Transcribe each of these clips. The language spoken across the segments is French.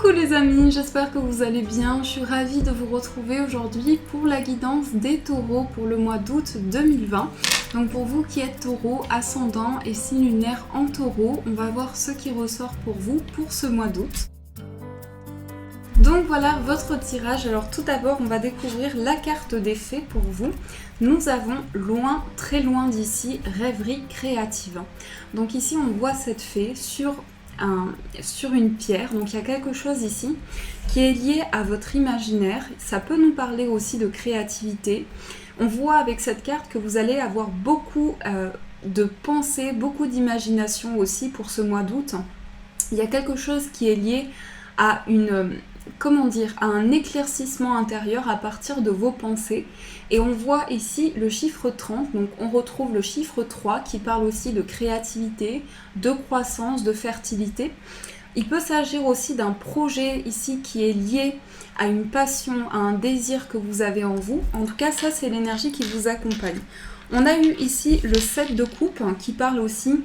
Coucou les amis, j'espère que vous allez bien. Je suis ravie de vous retrouver aujourd'hui pour la guidance des taureaux pour le mois d'août 2020. Donc pour vous qui êtes taureau, ascendant et signe lunaire en taureau, on va voir ce qui ressort pour vous pour ce mois d'août. Donc voilà votre tirage. Alors tout d'abord, on va découvrir la carte des fées pour vous. Nous avons loin, très loin d'ici, rêverie créative. Donc ici, on voit cette fée sur une pierre. Donc il y a quelque chose ici qui est lié à votre imaginaire. Ça peut nous parler aussi de créativité. On voit avec cette carte que vous allez avoir beaucoup de pensées, beaucoup d'imagination aussi pour ce mois d'août. Il y a quelque chose qui est lié à à un éclaircissement intérieur à partir de vos pensées. Et on voit ici le chiffre 30, donc on retrouve le chiffre 3 qui parle aussi de créativité, de croissance, de fertilité. Il peut s'agir aussi d'un projet ici qui est lié à une passion, à un désir que vous avez en vous. En tout cas, ça c'est l'énergie qui vous accompagne. On a eu ici le 7 de coupe qui parle aussi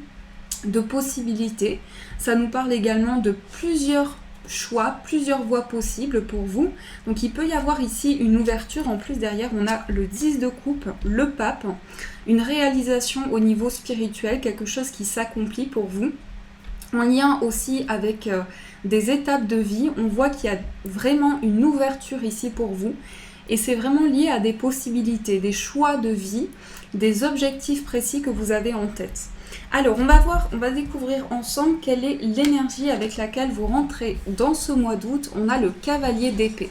de possibilités. Ça nous parle également de plusieurs choix, plusieurs voies possibles pour vous. Donc il peut y avoir ici une ouverture. En plus derrière on a le 10 de coupe, le pape, une réalisation au niveau spirituel, quelque chose qui s'accomplit pour vous. En lien aussi avec des étapes de vie, on voit qu'il y a vraiment une ouverture ici pour vous. Et c'est vraiment lié à des possibilités, des choix de vie, des objectifs précis que vous avez en tête. Alors, on va découvrir ensemble quelle est l'énergie avec laquelle vous rentrez dans ce mois d'août. On a le cavalier d'épée.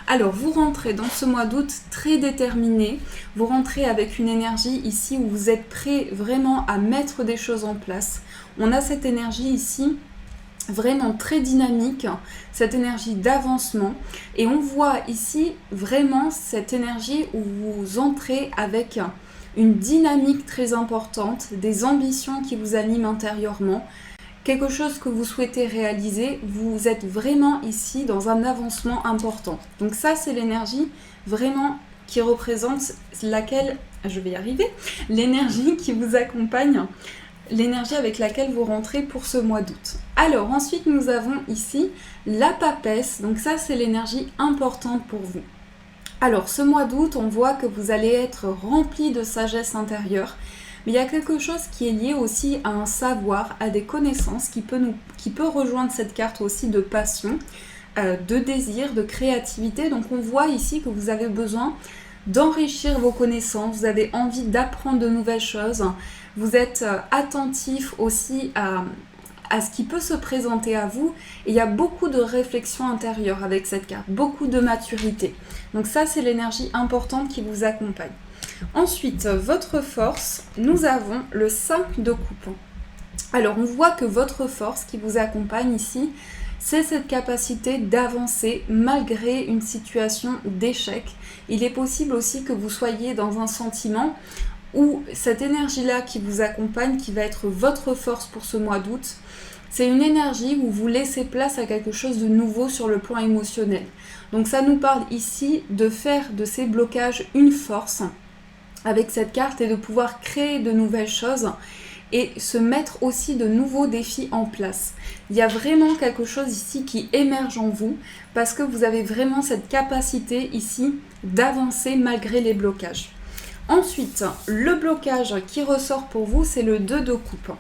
Alors, vous rentrez dans ce mois d'août très déterminé. Vous rentrez avec une énergie ici où vous êtes prêt vraiment à mettre des choses en place. On a cette énergie ici vraiment très dynamique, cette énergie d'avancement. Et on voit ici vraiment cette énergie où vous entrez avec une dynamique très importante, des ambitions qui vous animent intérieurement, quelque chose que vous souhaitez réaliser, vous êtes vraiment ici dans un avancement important. Donc ça, c'est l'énergie vraiment qui représente l'énergie qui vous accompagne, l'énergie avec laquelle vous rentrez pour ce mois d'août. Alors ensuite, nous avons ici la papesse, donc ça, c'est l'énergie importante pour vous. Alors, ce mois d'août, on voit que vous allez être rempli de sagesse intérieure, mais il y a quelque chose qui est lié aussi à un savoir, à des connaissances qui peut rejoindre cette carte aussi de passion, de désir, de créativité. Donc, on voit ici que vous avez besoin d'enrichir vos connaissances, vous avez envie d'apprendre de nouvelles choses, vous êtes attentif aussi à ce qui peut se présenter à vous. Et il y a beaucoup de réflexion intérieure avec cette carte, beaucoup de maturité. Donc ça, c'est l'énergie importante qui vous accompagne. Ensuite, votre force, nous avons le 5 de coupe. Alors, on voit que votre force qui vous accompagne ici, c'est cette capacité d'avancer malgré une situation d'échec. Il est possible aussi que vous soyez dans un sentiment où cette énergie-là qui vous accompagne, qui va être votre force pour ce mois d'août, c'est une énergie où vous laissez place à quelque chose de nouveau sur le plan émotionnel. Donc ça nous parle ici de faire de ces blocages une force avec cette carte et de pouvoir créer de nouvelles choses et se mettre aussi de nouveaux défis en place. Il y a vraiment quelque chose ici qui émerge en vous parce que vous avez vraiment cette capacité ici d'avancer malgré les blocages. Ensuite, le blocage qui ressort pour vous, c'est le 2 de coupe.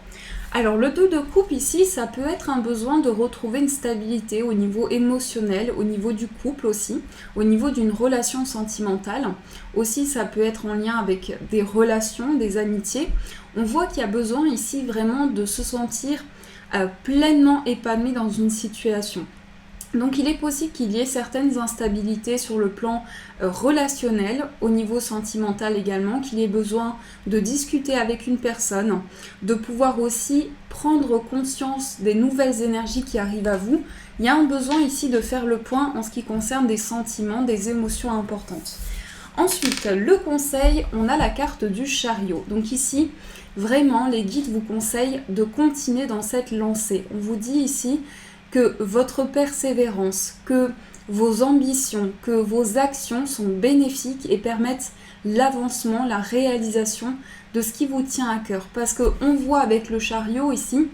Alors le 2 de coupe ici, ça peut être un besoin de retrouver une stabilité au niveau émotionnel, au niveau du couple aussi, au niveau d'une relation sentimentale. Aussi, ça peut être en lien avec des relations, des amitiés. On voit qu'il y a besoin ici vraiment de se sentir pleinement épanoui dans une situation. Donc il est possible qu'il y ait certaines instabilités sur le plan relationnel, au niveau sentimental également, qu'il y ait besoin de discuter avec une personne, de pouvoir aussi prendre conscience des nouvelles énergies qui arrivent à vous. Il y a un besoin ici de faire le point en ce qui concerne des sentiments, des émotions importantes. Ensuite, le conseil, on a la carte du chariot. Donc ici, vraiment, les guides vous conseillent de continuer dans cette lancée. On vous dit ici que votre persévérance, que vos ambitions, que vos actions sont bénéfiques et permettent l'avancement, la réalisation de ce qui vous tient à cœur. Parce qu'on voit avec le chariot ici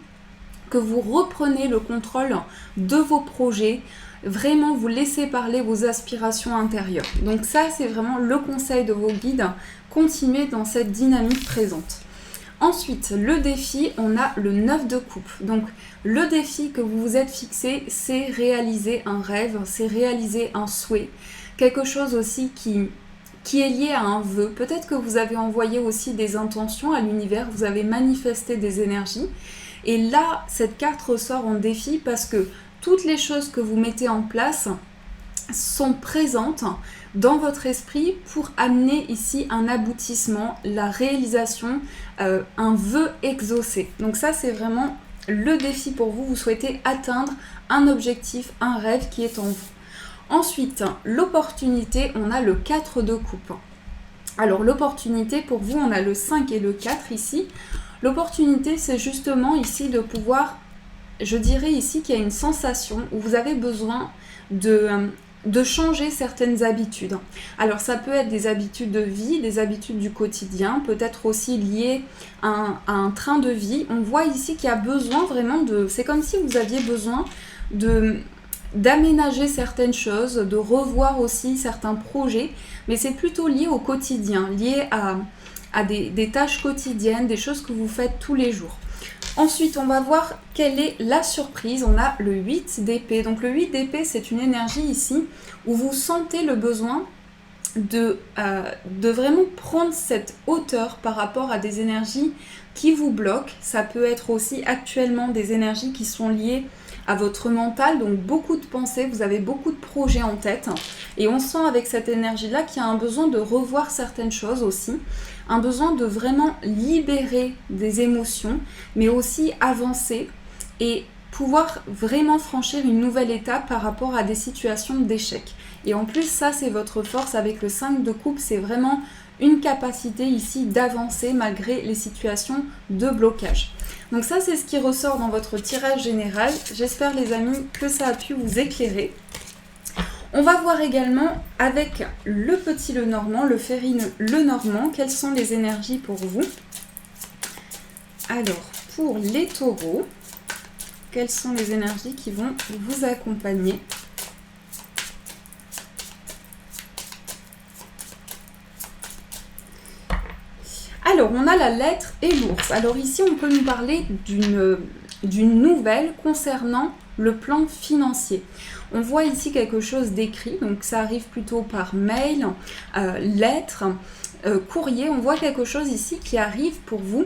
que vous reprenez le contrôle de vos projets, vraiment vous laisser parler vos aspirations intérieures. Donc ça, c'est vraiment le conseil de vos guides. Continuez dans cette dynamique présente. Ensuite, le défi, on a le 9 de coupe. Donc, le défi que vous vous êtes fixé, c'est réaliser un rêve, c'est réaliser un souhait. Quelque chose aussi qui est lié à un vœu. Peut-être que vous avez envoyé aussi des intentions à l'univers, vous avez manifesté des énergies. Et là, cette carte ressort en défi parce que toutes les choses que vous mettez en place sont présentes dans votre esprit pour amener ici un aboutissement, la réalisation, un vœu exaucé. Donc ça, c'est vraiment le défi pour vous. Vous souhaitez atteindre un objectif, un rêve qui est en vous. Ensuite, l'opportunité, on a le 4 de coupe. Alors l'opportunité, pour vous, on a le 5 et le 4 ici. L'opportunité, c'est justement ici de pouvoir, je dirais ici qu'il y a une sensation où vous avez besoin de changer certaines habitudes. Alors ça peut être des habitudes de vie, des habitudes du quotidien, peut-être aussi liées à un train de vie. On voit ici qu'il y a besoin vraiment de... C'est comme si vous aviez besoin d'aménager certaines choses, de revoir aussi certains projets, mais c'est plutôt lié au quotidien, lié à des tâches quotidiennes, des choses que vous faites tous les jours. Ensuite, on va voir quelle est la surprise. On a le 8 d'épée. Donc le 8 d'épée, c'est une énergie ici où vous sentez le besoin de vraiment prendre cette hauteur par rapport à des énergies qui vous bloquent. Ça peut être aussi actuellement des énergies qui sont liées à votre mental, donc beaucoup de pensées, vous avez beaucoup de projets en tête et on sent avec cette énergie-là qu'il y a un besoin de revoir certaines choses aussi, un besoin de vraiment libérer des émotions, mais aussi avancer et pouvoir vraiment franchir une nouvelle étape par rapport à des situations d'échec. Et en plus, ça, c'est votre force avec le 5 de coupe, c'est vraiment une capacité ici d'avancer malgré les situations de blocage. Donc ça, c'est ce qui ressort dans votre tirage général. J'espère, les amis, que ça a pu vous éclairer. On va voir également avec le petit Lenormand, le Férine Lenormand, quelles sont les énergies pour vous. Alors, pour les taureaux, quelles sont les énergies qui vont vous accompagner ? Alors, on a la lettre et l'ours. Alors ici, on peut nous parler d'une nouvelle concernant le plan financier. On voit ici quelque chose d'écrit, donc ça arrive plutôt par mail, lettre, courrier. On voit quelque chose ici qui arrive pour vous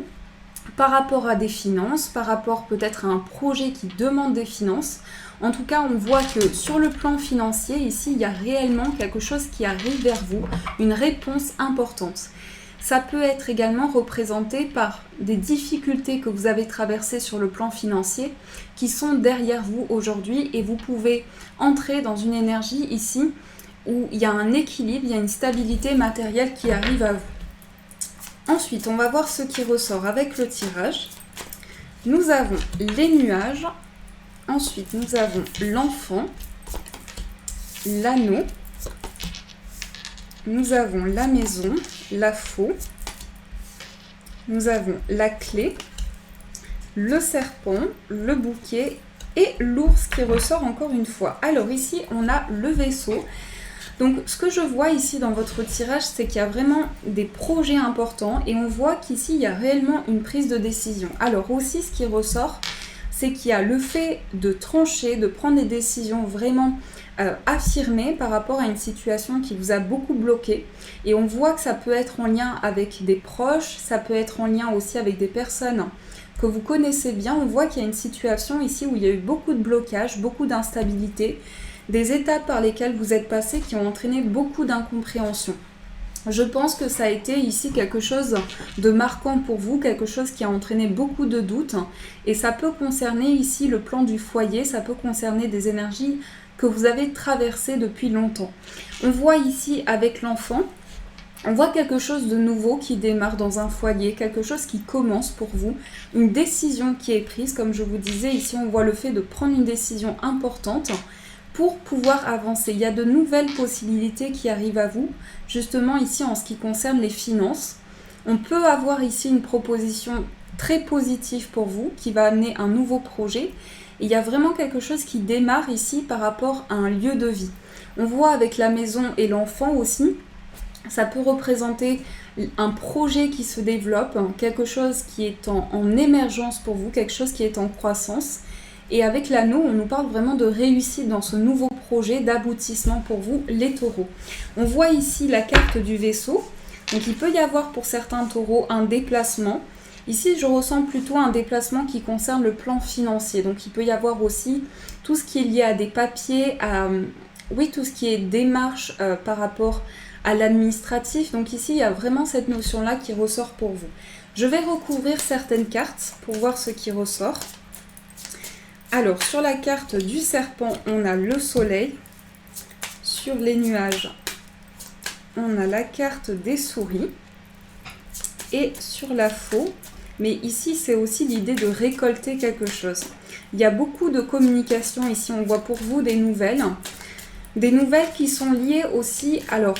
par rapport à des finances, par rapport peut-être à un projet qui demande des finances. En tout cas, on voit que sur le plan financier, ici, il y a réellement quelque chose qui arrive vers vous, une réponse importante. Ça peut être également représenté par des difficultés que vous avez traversées sur le plan financier qui sont derrière vous aujourd'hui et vous pouvez entrer dans une énergie ici où il y a un équilibre, il y a une stabilité matérielle qui arrive à vous. Ensuite, on va voir ce qui ressort avec le tirage. Nous avons les nuages, ensuite nous avons l'enfant, l'anneau, nous avons la maison, la faux, nous avons la clé, le serpent, le bouquet et l'ours qui ressort encore une fois. Alors ici, on a le vaisseau. Donc ce que je vois ici dans votre tirage, c'est qu'il y a vraiment des projets importants et on voit qu'ici, il y a réellement une prise de décision. Alors aussi, ce qui ressort, c'est qu'il y a le fait de trancher, de prendre des décisions vraiment affirmées par rapport à une situation qui vous a beaucoup bloqué. Et on voit que ça peut être en lien avec des proches, ça peut être en lien aussi avec des personnes que vous connaissez bien. On voit qu'il y a une situation ici où il y a eu beaucoup de blocages, beaucoup d'instabilité, des étapes par lesquelles vous êtes passé qui ont entraîné beaucoup d'incompréhension. Je pense que ça a été ici quelque chose de marquant pour vous, quelque chose qui a entraîné beaucoup de doutes. Et ça peut concerner ici le plan du foyer, ça peut concerner des énergies que vous avez traversées depuis longtemps. On voit ici avec l'enfant, on voit quelque chose de nouveau qui démarre dans un foyer, quelque chose qui commence pour vous, une décision qui est prise. Comme je vous disais, ici on voit le fait de prendre une décision importante pour pouvoir avancer. Il y a de nouvelles possibilités qui arrivent à vous, justement ici en ce qui concerne les finances. On peut avoir ici une proposition très positive pour vous qui va amener un nouveau projet. Et il y a vraiment quelque chose qui démarre ici par rapport à un lieu de vie. On voit avec la maison et l'enfant aussi, ça peut représenter un projet qui se développe, quelque chose qui est en émergence pour vous, quelque chose qui est en croissance. Et avec l'anneau, on nous parle vraiment de réussite dans ce nouveau projet, d'aboutissement pour vous, les taureaux. On voit ici la carte du vaisseau. Donc il peut y avoir pour certains taureaux un déplacement. Ici, je ressens plutôt un déplacement qui concerne le plan financier. Donc il peut y avoir aussi tout ce qui est lié à des papiers, tout ce qui est démarche par rapport à l'administratif. Donc ici, il y a vraiment cette notion-là qui ressort pour vous. Je vais recouvrir certaines cartes pour voir ce qui ressort. Alors, sur la carte du serpent, on a le soleil. Sur les nuages, on a la carte des souris. Et sur la faux, mais ici, c'est aussi l'idée de récolter quelque chose. Il y a beaucoup de communication ici. On voit pour vous des nouvelles. Des nouvelles qui sont liées aussi... Alors,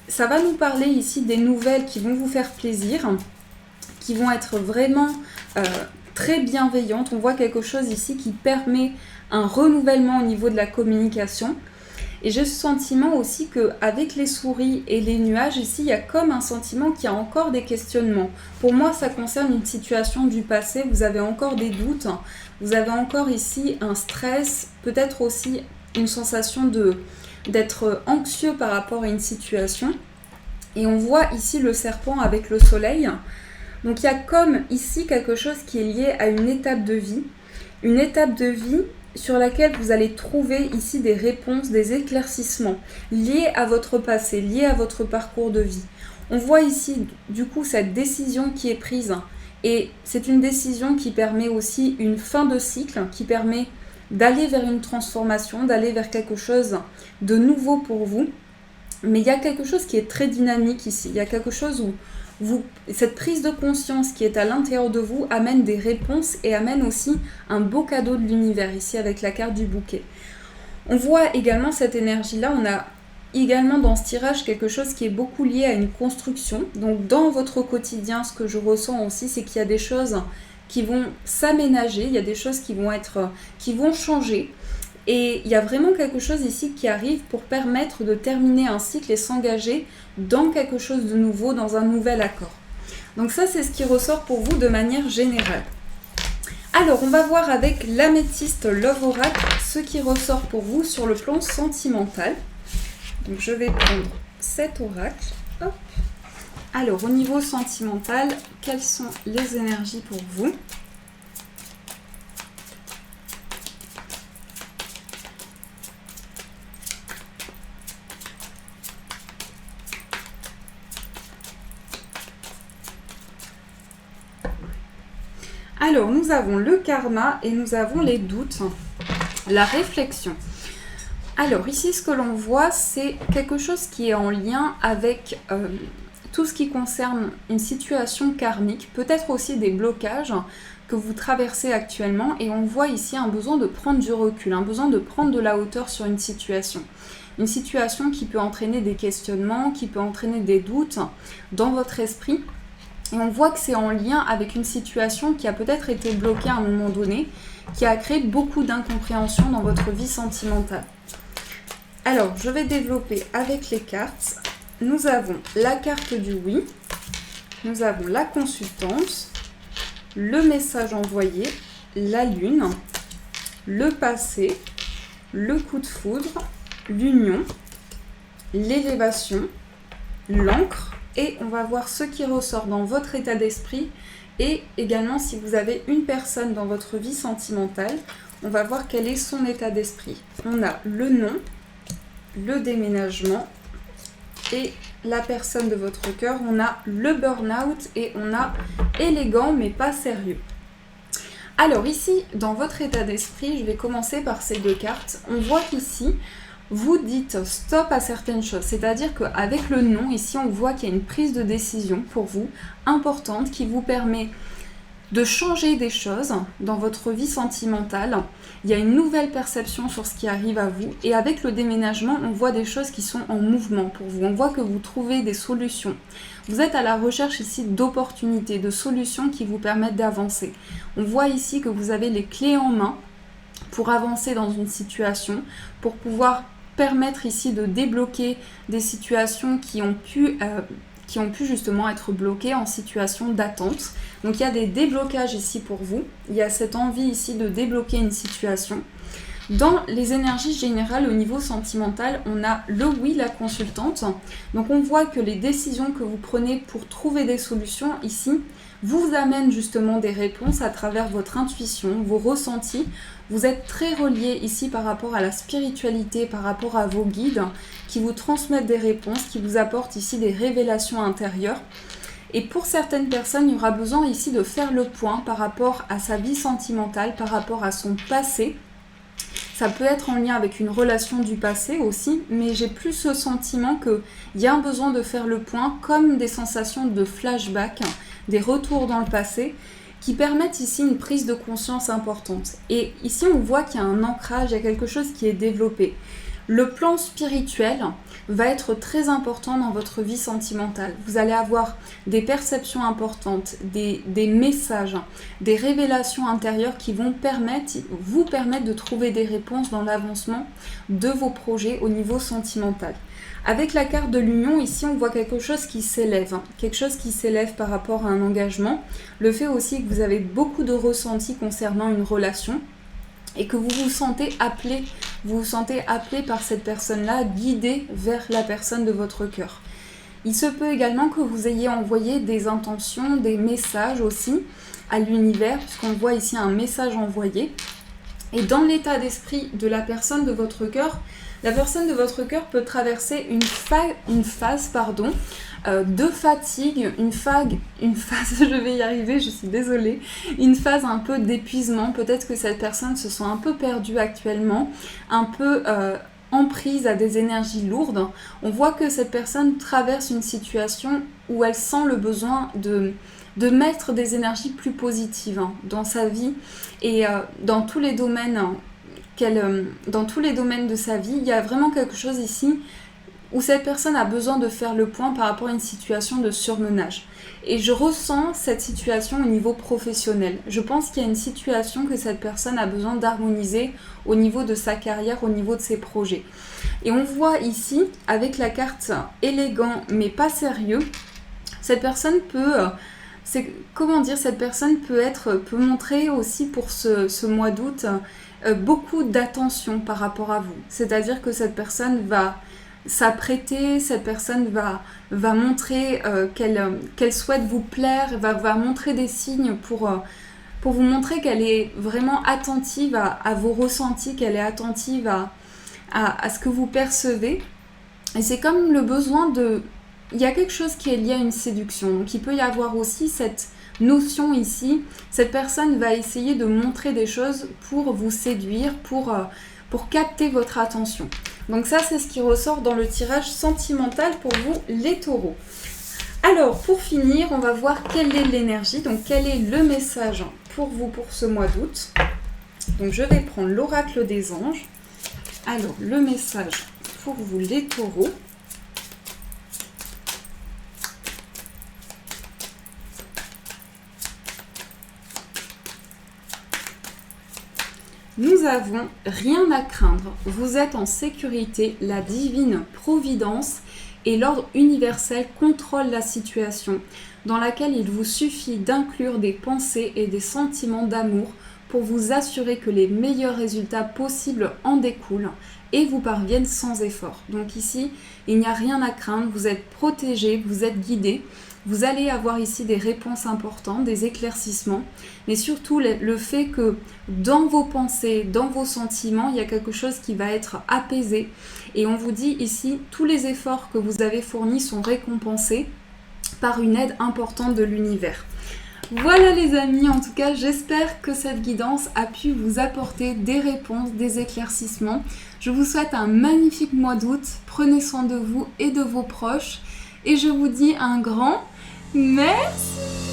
ça va nous parler ici des nouvelles qui vont vous faire plaisir, qui vont être vraiment... très bienveillante. On voit quelque chose ici qui permet un renouvellement au niveau de la communication. Et j'ai ce sentiment aussi qu'avec les souris et les nuages, ici, il y a comme un sentiment qu'il y a encore des questionnements. Pour moi, ça concerne une situation du passé. Vous avez encore des doutes. Vous avez encore ici un stress, peut-être aussi une sensation d'être anxieux par rapport à une situation. Et on voit ici le serpent avec le soleil. Donc il y a comme ici quelque chose qui est lié à une étape de vie sur laquelle vous allez trouver ici des réponses, des éclaircissements liés à votre passé, liés à votre parcours de vie. On voit ici du coup cette décision qui est prise et c'est une décision qui permet aussi une fin de cycle, qui permet d'aller vers une transformation, d'aller vers quelque chose de nouveau pour vous. Mais il y a quelque chose qui est très dynamique ici, il y a quelque chose où cette prise de conscience qui est à l'intérieur de vous amène des réponses et amène aussi un beau cadeau de l'univers, ici avec la carte du bouquet. On voit également cette énergie-là, on a également dans ce tirage quelque chose qui est beaucoup lié à une construction. Donc dans votre quotidien, ce que je ressens aussi, c'est qu'il y a des choses qui vont s'aménager, il y a des choses qui vont changer. Et il y a vraiment quelque chose ici qui arrive pour permettre de terminer un cycle et s'engager dans quelque chose de nouveau, dans un nouvel accord. Donc ça, c'est ce qui ressort pour vous de manière générale. Alors, on va voir avec l'améthyste Love Oracle ce qui ressort pour vous sur le plan sentimental. Donc je vais prendre cet oracle. Hop. Alors, au niveau sentimental, quelles sont les énergies pour vous ? Alors, nous avons le karma et nous avons les doutes, la réflexion. Alors, ici, ce que l'on voit, c'est quelque chose qui est en lien avec tout ce qui concerne une situation karmique, peut-être aussi des blocages que vous traversez actuellement. Et on voit ici un besoin de prendre du recul, un besoin de prendre de la hauteur sur une situation. Une situation qui peut entraîner des questionnements, qui peut entraîner des doutes dans votre esprit. Et on voit que c'est en lien avec une situation qui a peut-être été bloquée à un moment donné, qui a créé beaucoup d'incompréhension dans votre vie sentimentale. Alors, je vais développer avec les cartes. Nous avons la carte du oui, nous avons la consultance, le message envoyé, la lune, le passé, le coup de foudre, l'union, l'élévation, l'encre. Et on va voir ce qui ressort dans votre état d'esprit et également si vous avez une personne dans votre vie sentimentale, on va voir quel est son état d'esprit. On a le nom, le déménagement et la personne de votre cœur. On a le burn-out et on a élégant mais pas sérieux. Alors ici, dans votre état d'esprit, je vais commencer par ces deux cartes. On voit qu'ici, vous dites stop à certaines choses, c'est-à-dire qu'avec le non, ici on voit qu'il y a une prise de décision pour vous importante qui vous permet de changer des choses dans votre vie sentimentale. Il y a une nouvelle perception sur ce qui arrive à vous et avec le déménagement, on voit des choses qui sont en mouvement pour vous. On voit que vous trouvez des solutions. Vous êtes à la recherche ici d'opportunités, de solutions qui vous permettent d'avancer. On voit ici que vous avez les clés en main pour avancer dans une situation, pour pouvoir permettre ici de débloquer des situations qui ont pu justement être bloquées en situation d'attente. Donc il y a des déblocages ici pour vous, il y a cette envie ici de débloquer une situation. Dans les énergies générales au niveau sentimental, on a le oui, la consultante. Donc on voit que les décisions que vous prenez pour trouver des solutions ici vous amènent justement des réponses à travers votre intuition, vos ressentis. Vous êtes très relié ici par rapport à la spiritualité, par rapport à vos guides qui vous transmettent des réponses, qui vous apportent ici des révélations intérieures. Et pour certaines personnes, il y aura besoin ici de faire le point par rapport à sa vie sentimentale, par rapport à son passé. Ça peut être en lien avec une relation du passé aussi, mais j'ai plus ce sentiment qu'il y a un besoin de faire le point, comme des sensations de flashback, des retours dans le passé, qui permettent ici une prise de conscience importante. Et ici, on voit qu'il y a un ancrage, il y a quelque chose qui est développé. Le plan spirituel va être très important dans votre vie sentimentale. Vous allez avoir des perceptions importantes, des messages, des révélations intérieures qui vont vous permettre de trouver des réponses dans l'avancement de vos projets au niveau sentimental. Avec la carte de l'union, ici, on voit quelque chose qui s'élève. Quelque chose qui s'élève par rapport à un engagement. Le fait aussi que vous avez beaucoup de ressentis concernant une relation et que vous vous sentez appelé par cette personne-là, guidé vers la personne de votre cœur. Il se peut également que vous ayez envoyé des intentions, des messages aussi à l'univers, puisqu'on voit ici un message envoyé. Et dans l'état d'esprit de la personne de votre cœur, la personne de votre cœur peut traverser une phase de fatigue, une phase, je vais y arriver, je suis désolée, une phase un peu d'épuisement. Peut-être que cette personne se sent un peu perdue actuellement, un peu emprise à des énergies lourdes. On voit que cette personne traverse une situation où elle sent le besoin de mettre des énergies plus positives dans sa vie et dans tous les domaines de sa vie. Il y a vraiment quelque chose ici où cette personne a besoin de faire le point par rapport à une situation de surmenage. Et je ressens cette situation au niveau professionnel. Je pense qu'il y a une situation que cette personne a besoin d'harmoniser au niveau de sa carrière, au niveau de ses projets. Et on voit ici, avec la carte élégant mais pas sérieux, cette personne peut montrer aussi pour ce mois d'août beaucoup d'attention par rapport à vous. C'est-à-dire que cette personne va s'apprêter, cette personne va montrer qu'elle souhaite vous plaire, va montrer des signes pour vous montrer qu'elle est vraiment attentive à vos ressentis, qu'elle est attentive à ce que vous percevez. Et c'est comme le besoin il y a quelque chose qui est lié à une séduction. Donc il peut y avoir aussi cette notion ici. Cette personne va essayer de montrer des choses pour vous séduire, pour capter votre attention. Donc ça, c'est ce qui ressort dans le tirage sentimental pour vous, les taureaux. Alors, pour finir, on va voir quelle est l'énergie, donc quel est le message pour vous pour ce mois d'août. Donc je vais prendre l'oracle des anges. Alors, le message pour vous, les taureaux. Nous avons rien à craindre, vous êtes en sécurité, la divine providence et l'ordre universel contrôlent la situation dans laquelle il vous suffit d'inclure des pensées et des sentiments d'amour pour vous assurer que les meilleurs résultats possibles en découlent et vous parviennent sans effort. Donc ici, il n'y a rien à craindre, vous êtes protégé, vous êtes guidé. Vous allez avoir ici des réponses importantes, des éclaircissements, mais surtout le fait que dans vos pensées, dans vos sentiments, il y a quelque chose qui va être apaisé. Et on vous dit ici, tous les efforts que vous avez fournis sont récompensés par une aide importante de l'univers. Voilà les amis, en tout cas, j'espère que cette guidance a pu vous apporter des réponses, des éclaircissements. Je vous souhaite un magnifique mois d'août, prenez soin de vous et de vos proches. Et je vous dis un grand merci.